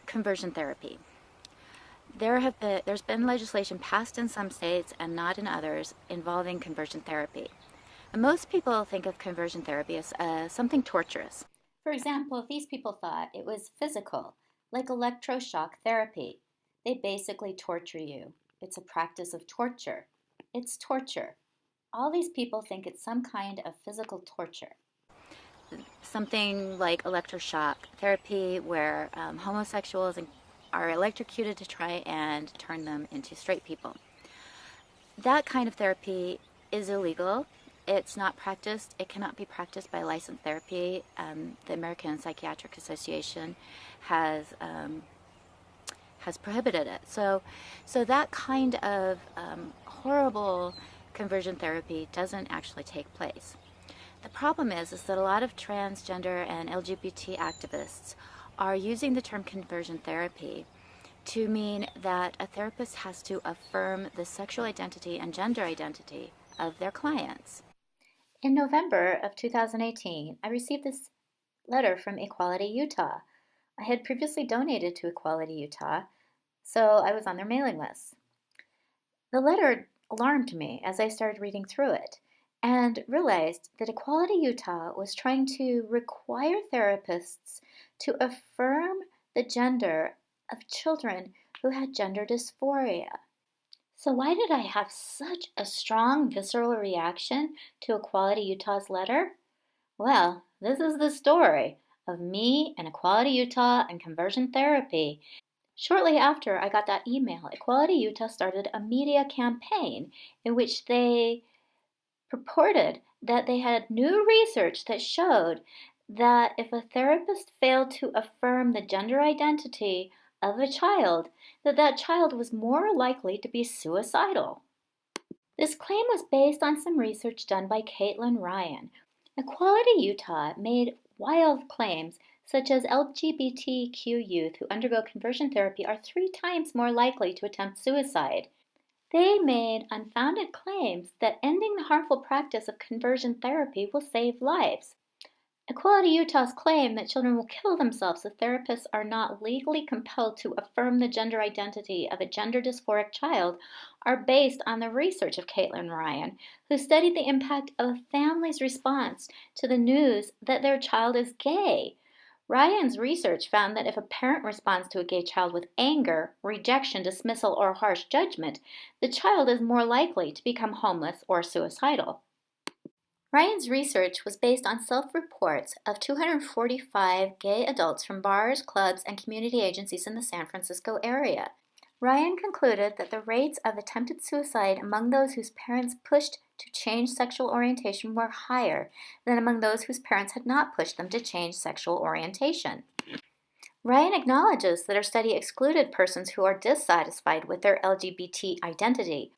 Conversion therapy. There's been legislation passed in some states and not in others involving conversion therapy. And most people think of conversion therapy as something torturous. For example, these people thought it was physical, like electroshock therapy. They basically torture you. It's a practice of torture. It's torture. All these people think it's some kind of physical torture. Something like electroshock therapy, where homosexuals are electrocuted to try and turn them into straight people. That kind of therapy is illegal. It's not practiced. It cannot be practiced by licensed therapy. The American Psychiatric Association has prohibited it. So that kind of horrible conversion therapy doesn't actually take place. The problem is that a lot of transgender and LGBT activists are using the term conversion therapy to mean that a therapist has to affirm the sexual identity and gender identity of their clients. In November of 2018, I received this letter from Equality Utah. I had previously donated to Equality Utah, so I was on their mailing list. The letter alarmed me as I started reading through it and realized that Equality Utah was trying to require therapists to affirm the gender of children who had gender dysphoria. So why did I have such a strong visceral reaction to Equality Utah's letter? Well, this is the story of me and Equality Utah and conversion therapy. Shortly after I got that email, Equality Utah started a media campaign in which they purported that they had new research that showed that if a therapist failed to affirm the gender identity of a child, that child was more likely to be suicidal. This claim was based on some research done by Caitlin Ryan. Equality Utah made wild claims such as LGBTQ youth who undergo conversion therapy are 3 times more likely to attempt suicide. They made unfounded claims that ending the harmful practice of conversion therapy will save lives. Equality Utah's claim that children will kill themselves if therapists are not legally compelled to affirm the gender identity of a gender dysphoric child are based on the research of Caitlin Ryan, who studied the impact of a family's response to the news that their child is gay. Ryan's research found that if a parent responds to a gay child with anger, rejection, dismissal, or harsh judgment, the child is more likely to become homeless or suicidal. Ryan's research was based on self-reports of 245 gay adults from bars, clubs, and community agencies in the San Francisco area. Ryan concluded that the rates of attempted suicide among those whose parents pushed to change sexual orientation were higher than among those whose parents had not pushed them to change sexual orientation. Ryan acknowledges that her study excluded persons who are dissatisfied with their LGBT identity.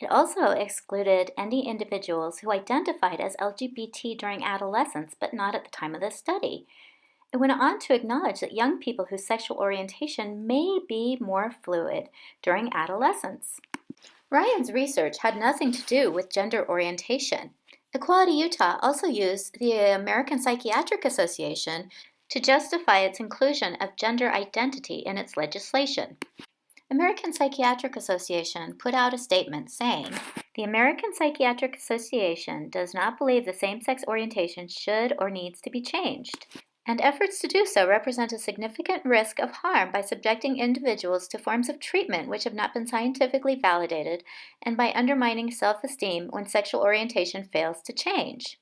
It also excluded any individuals who identified as LGBT during adolescence but not at the time of the study. It went on to acknowledge that young people whose sexual orientation may be more fluid during adolescence. Ryan's research had nothing to do with gender orientation. Equality Utah also used the American Psychiatric Association to justify its inclusion of gender identity in its legislation. American Psychiatric Association put out a statement saying, "The American Psychiatric Association does not believe the same-sex orientation should or needs to be changed, and efforts to do so represent a significant risk of harm by subjecting individuals to forms of treatment which have not been scientifically validated and by undermining self-esteem when sexual orientation fails to change."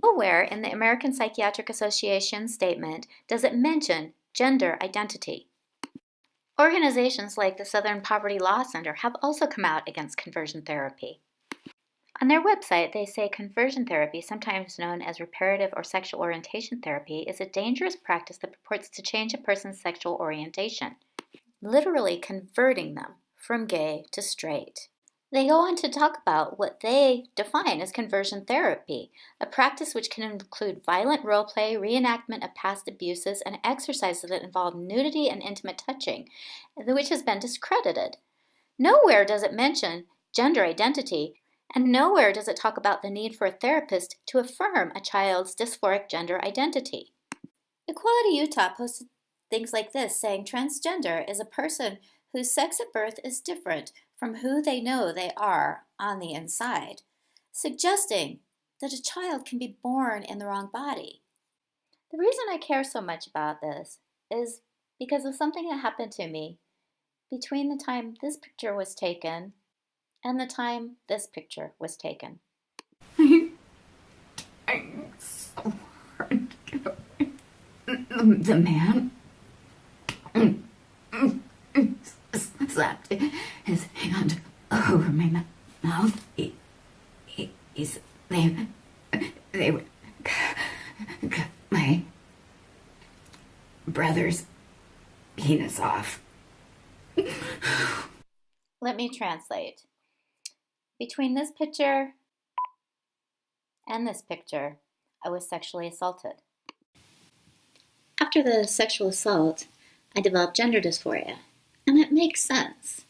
Nowhere in the American Psychiatric Association statement does it mention gender identity. Organizations like the Southern Poverty Law Center have also come out against conversion therapy. On their website, they say conversion therapy, sometimes known as reparative or sexual orientation therapy, is a dangerous practice that purports to change a person's sexual orientation, literally converting them from gay to straight. They go on to talk about what they define as conversion therapy, a practice which can include violent role play, reenactment of past abuses, and exercises that involve nudity and intimate touching, which has been discredited. Nowhere does it mention gender identity, and nowhere does it talk about the need for a therapist to affirm a child's dysphoric gender identity. Equality Utah posted things like this, saying transgender is a person whose sex at birth is different from who they know they are on the inside, suggesting that a child can be born in the wrong body. The reason I care so much about this is because of something that happened to me between the time this picture was taken and the time this picture was taken. I'm so hard to get away. The man slapped his hand over my mouth. They would cut my brother's penis off. Let me translate. Between this picture and this picture, I was sexually assaulted. After the sexual assault, I developed gender dysphoria, and it makes sense.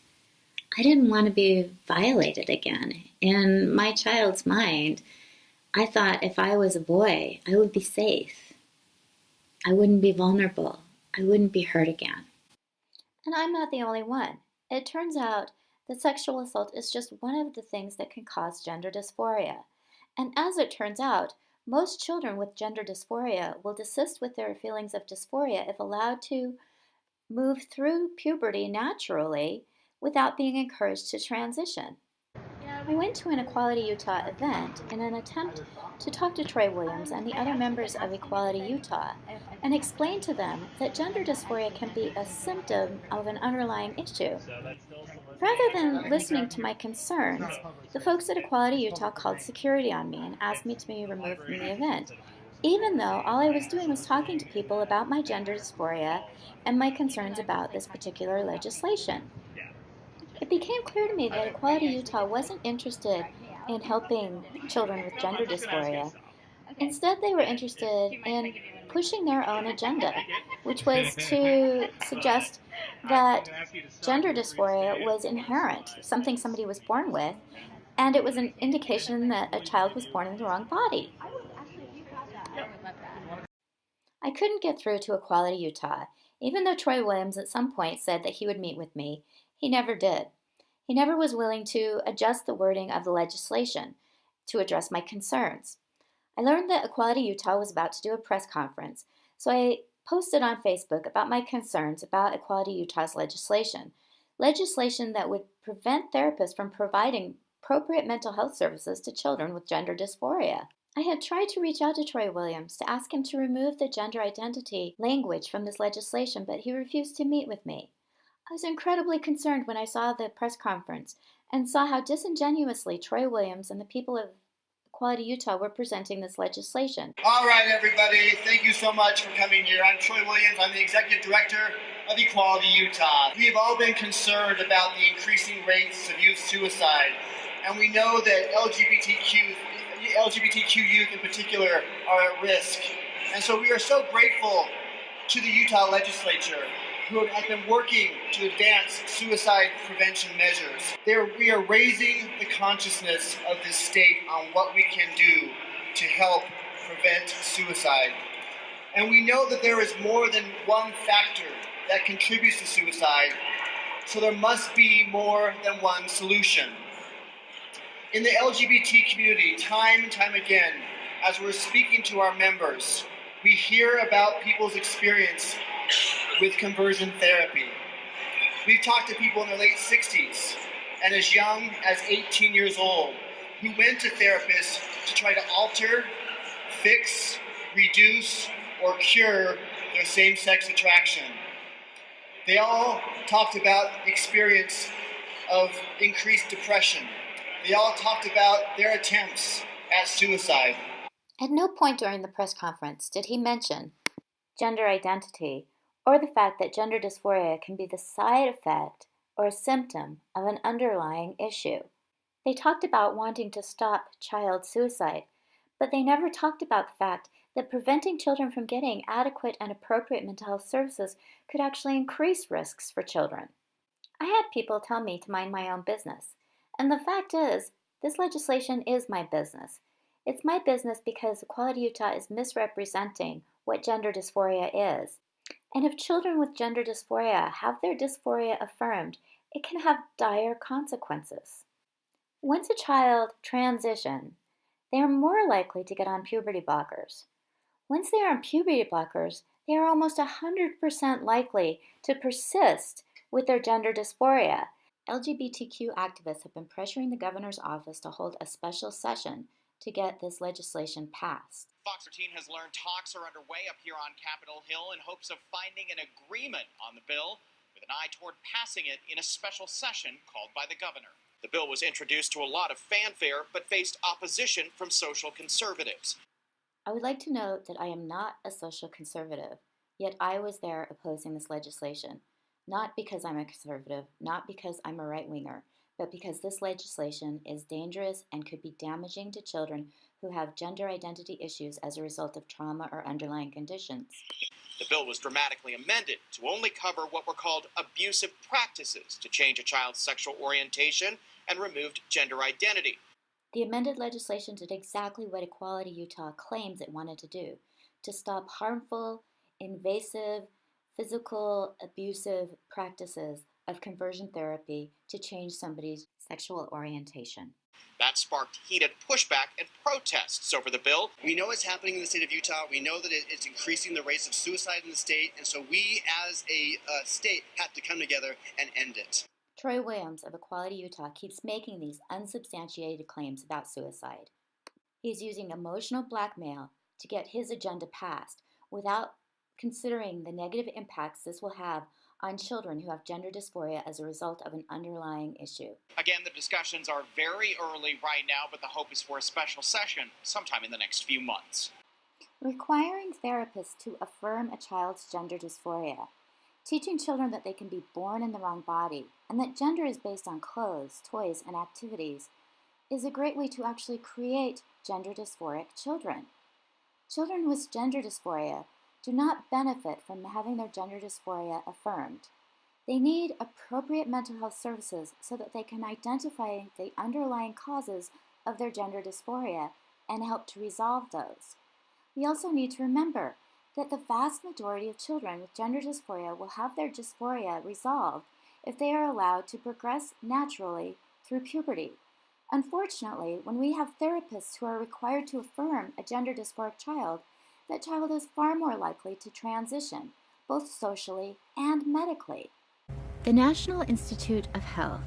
I didn't want to be violated again. In my child's mind, I thought if I was a boy, I would be safe. I wouldn't be vulnerable. I wouldn't be hurt again. And I'm not the only one. It turns out that sexual assault is just one of the things that can cause gender dysphoria. And as it turns out, most children with gender dysphoria will desist with their feelings of dysphoria if allowed to move through puberty naturally without being encouraged to transition. I went to an Equality Utah event in an attempt to talk to Troy Williams and the other members of Equality Utah and explain to them that gender dysphoria can be a symptom of an underlying issue. Rather than listening to my concerns, the folks at Equality Utah called security on me and asked me to be removed from the event, even though all I was doing was talking to people about my gender dysphoria and my concerns about this particular legislation. It became clear to me that Equality Utah wasn't interested in helping children with gender dysphoria. Instead, they were interested in pushing their own agenda, which was to suggest that gender dysphoria was inherent, something somebody was born with, and it was an indication that a child was born in the wrong body. I couldn't get through to Equality Utah. Even though Troy Williams at some point said that he would meet with me, he never did. He never was willing to adjust the wording of the legislation to address my concerns. I learned that Equality Utah was about to do a press conference, so I posted on Facebook about my concerns about Equality Utah's legislation that would prevent therapists from providing appropriate mental health services to children with gender dysphoria. I had tried to reach out to Troy Williams to ask him to remove the gender identity language from this legislation, but he refused to meet with me. I was incredibly concerned when I saw the press conference and saw how disingenuously Troy Williams and the people of Equality Utah were presenting this legislation. All right, everybody, thank you so much for coming here. I'm Troy Williams. I'm the Executive Director of Equality Utah. We have all been concerned about the increasing rates of youth suicide, and we know that LGBTQ youth in particular are at risk. And so we are so grateful to the Utah legislature who have been working to advance suicide prevention measures. We are raising the consciousness of this state on what we can do to help prevent suicide. And we know that there is more than one factor that contributes to suicide, so there must be more than one solution. In the LGBT community, time and time again, as we're speaking to our members, we hear about people's experience with conversion therapy. We've talked to people in their late 60s and as young as 18 years old who went to therapists to try to alter, fix, reduce, or cure their same-sex attraction. They all talked about the experience of increased depression. They all talked about their attempts at suicide. At no point during the press conference did he mention gender identity or the fact that gender dysphoria can be the side effect or a symptom of an underlying issue. They talked about wanting to stop child suicide, but they never talked about the fact that preventing children from getting adequate and appropriate mental health services could actually increase risks for children. I had people tell me to mind my own business, and the fact is, this legislation is my business. It's my business because Equality Utah is misrepresenting what gender dysphoria is. And if children with gender dysphoria have their dysphoria affirmed, it can have dire consequences. Once a child transitions, they are more likely to get on puberty blockers. Once they are on puberty blockers, they are almost 100% likely to persist with their gender dysphoria. LGBTQ activists have been pressuring the governor's office to hold a special session to get this legislation passed. Fox 13 has learned talks are underway up here on Capitol Hill in hopes of finding an agreement on the bill with an eye toward passing it in a special session called by the governor. The bill was introduced to a lot of fanfare but faced opposition from social conservatives. I would like to note that I am not a social conservative, yet I was there opposing this legislation, not because I'm a conservative, not because I'm a right-winger, but because this legislation is dangerous and could be damaging to children who have gender identity issues as a result of trauma or underlying conditions. The bill was dramatically amended to only cover what were called abusive practices to change a child's sexual orientation and removed gender identity. The amended legislation did exactly what Equality Utah claims it wanted to do, to stop harmful, invasive, physical, abusive practices of conversion therapy to change somebody's sexual orientation. That sparked heated pushback and protests over the bill. We know it's happening in the state of Utah. We know that it's increasing the rates of suicide in the state, and so we as a state have to come together and end it. Troy Williams of Equality Utah keeps making these unsubstantiated claims about suicide. He's using emotional blackmail to get his agenda passed without considering the negative impacts this will have on children who have gender dysphoria as a result of an underlying issue. Again, the discussions are very early right now, but the hope is for a special session sometime in the next few months. Requiring therapists to affirm a child's gender dysphoria, teaching children that they can be born in the wrong body, and that gender is based on clothes, toys, and activities, is a great way to actually create gender dysphoric children. Children with gender dysphoria do not benefit from having their gender dysphoria affirmed. They need appropriate mental health services so that they can identify the underlying causes of their gender dysphoria and help to resolve those. We also need to remember that the vast majority of children with gender dysphoria will have their dysphoria resolved if they are allowed to progress naturally through puberty. Unfortunately, when we have therapists who are required to affirm a gender dysphoric child, that child is far more likely to transition, both socially and medically. The National Institute of Health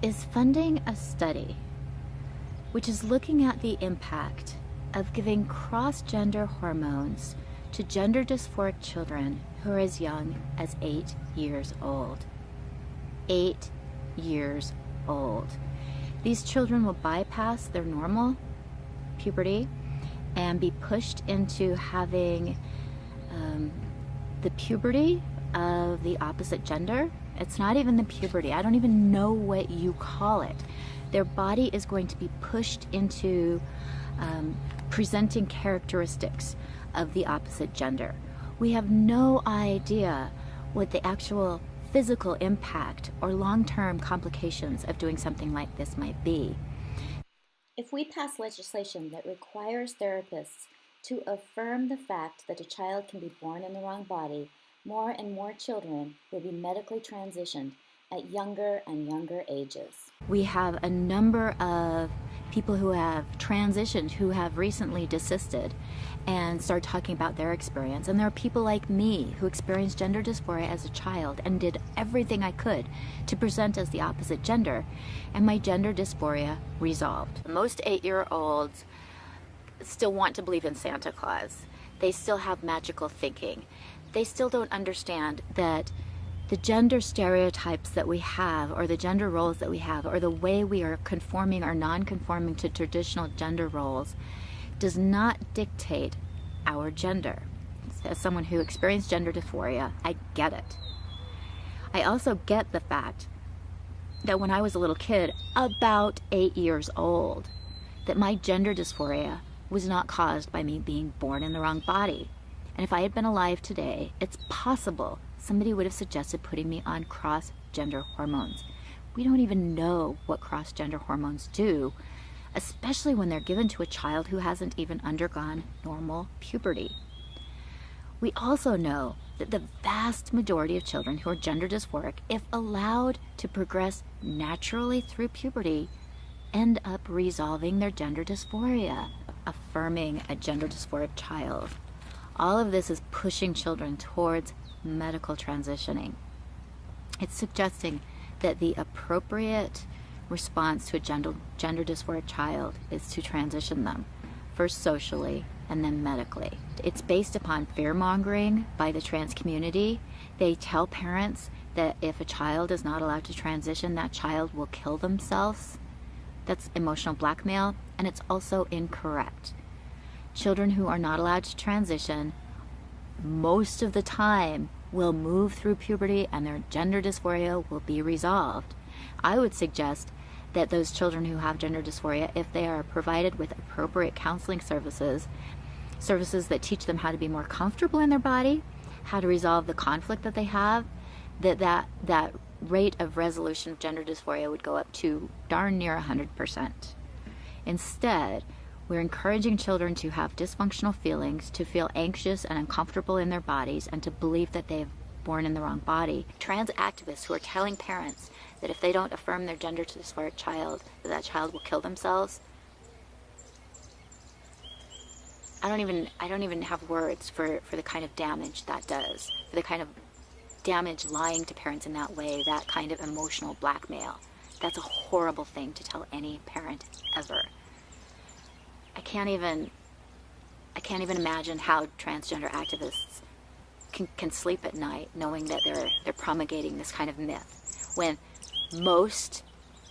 is funding a study which is looking at the impact of giving cross-gender hormones to gender dysphoric children who are as young as 8 years old. 8 years old. These children will bypass their normal puberty and be pushed into having the puberty of the opposite gender. It's not even the puberty. I don't even know what you call it. Their body is going to be pushed into presenting characteristics of the opposite gender. We have no idea what the actual physical impact or long-term complications of doing something like this might be. If we pass legislation that requires therapists to affirm the fact that a child can be born in the wrong body, more and more children will be medically transitioned at younger and younger ages. We have a number of people who have transitioned who have recently desisted and start talking about their experience. And there are people like me who experienced gender dysphoria as a child and did everything I could to present as the opposite gender, and my gender dysphoria resolved. Most 8-year-olds still want to believe in Santa Claus. They still have magical thinking. They still don't understand that the gender stereotypes that we have, or the gender roles that we have, or the way we are conforming or non-conforming to traditional gender roles does not dictate our gender. As someone who experienced gender dysphoria, I get it. I also get the fact that when I was a little kid, about 8 years old, that my gender dysphoria was not caused by me being born in the wrong body. And if I had been alive today, it's possible somebody would have suggested putting me on cross-gender hormones. We don't even know what cross-gender hormones do, especially when they're given to a child who hasn't even undergone normal puberty. We also know that the vast majority of children who are gender dysphoric, if allowed to progress naturally through puberty, end up resolving their gender dysphoria, affirming a gender dysphoric child. All of this is pushing children towards medical transitioning. It's suggesting that the appropriate response to a gender dysphoric child is to transition them, first socially and then medically. It's based upon fear-mongering by the trans community. They tell parents that if a child is not allowed to transition, that child will kill themselves. That's emotional blackmail, and it's also incorrect. Children who are not allowed to transition most of the time will move through puberty and their gender dysphoria will be resolved. I would suggest that those children who have gender dysphoria, if they are provided with appropriate counseling services that teach them how to be more comfortable in their body, how to resolve the conflict that they have, that rate of resolution of gender dysphoria would go up to darn near 100%. Instead, we're encouraging children to have dysfunctional feelings, to feel anxious and uncomfortable in their bodies, and to believe that they've born in the wrong body. Trans activists who are telling parents that if they don't affirm their gender dysphoric child, that child will kill themselves. I don't even have words for the kind of damage that does, for the kind of damage lying to parents in that way, that kind of emotional blackmail. That's a horrible thing to tell any parent ever. I can't even imagine how transgender activists can sleep at night knowing that they're promulgating this kind of myth, when most,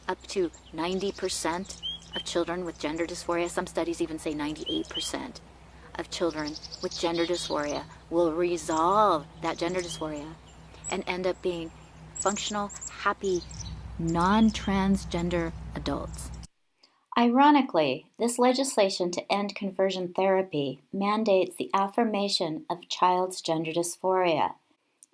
up to 90% of children with gender dysphoria, some studies even say 98% of children with gender dysphoria will resolve that gender dysphoria and end up being functional, happy, non-transgender adults. Ironically, this legislation to end conversion therapy mandates the affirmation of child's gender dysphoria.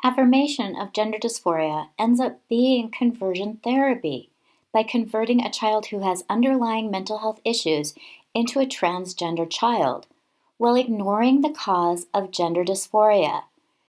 Affirmation of gender dysphoria ends up being conversion therapy by converting a child who has underlying mental health issues into a transgender child, while ignoring the cause of gender dysphoria.